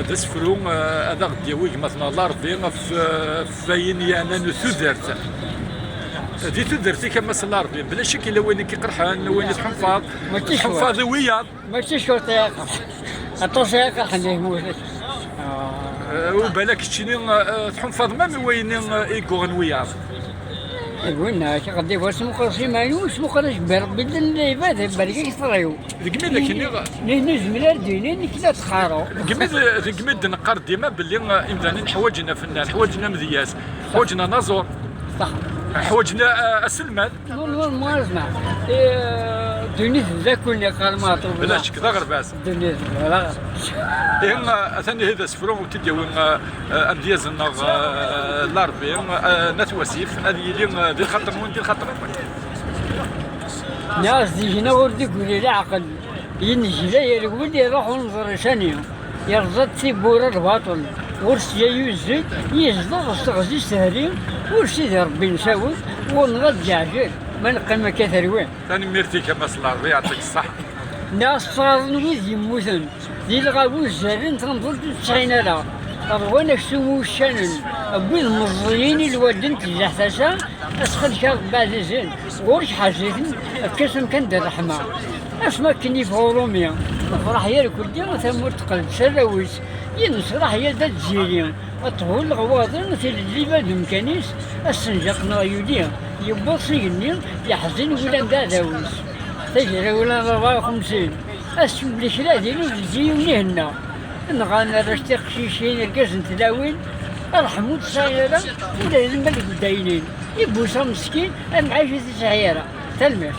ذا سفرو هذا غدي ويك مثلا الله ربي في فاين يانا نثدرت دي تدرتي كما صلى ربي بلا شك الا وين كيقرحان وين تحنفاض تحنفاض وياض ماشي شرط يقرح الطوس يقرح اللي يموت وبالك تشيني تحنفاض ما وين يكون وياض قلنا غادي واش مقرشي مايوش مقرش بربي اللي بات بالك يفريو قميد كني نجم دينين كذا تخارو قميد نقر ديما باللي امدانين حوايجنا فنان حوايجنا مذياس حوايجنا نازور صح حوايجنا السلمان ما اسمع دونيس ذاكلني قال ما طلب بلا شك ذا غرباس دونيس لا إن ثاني هذا سفرون وتدي وين أمدياز النغ لاربي نتوسيف هذه اللي ذي الخطر وين ذي الخطر ناس ديجنا ولدي يقول لا عقل ينجي لا يقول يروحوا نظر ثانية يرزق تيبور الباطل ورش يوزي يزدغ استغزي سهرين ورش ربي نساوي ونرجع جيل ما نقل كثر وين ثاني ميرتي كما صلى الله يعطيك الصح ناس صارن ويز يموتن دي الغاوي الزارين تنظر تسعين لا وانا كسومو الشانن ابوي المرضيين الوالدين تجحتاشا اسخن شاق بعزيزين ورش حاجيتن كاسم كان دير الرحمة اسما كني في غروميا فرح يا الكل ديما ثمور تقلب سلاويس ينصرح يا دا تجيلي اطهو الغواضر مثل اللي باد مكانيس السنجقنا يوليا يبوصي النيل يحزن ولا دا داويس تجري ولا 54 اسم بلي شلا ديالو تجيوني هنا نغانا رشتي قشيشين الكاس تلاوين ارحمو الصغيرة ولا الملك داينين يبوسا مسكين معايشة سعيرة تلميح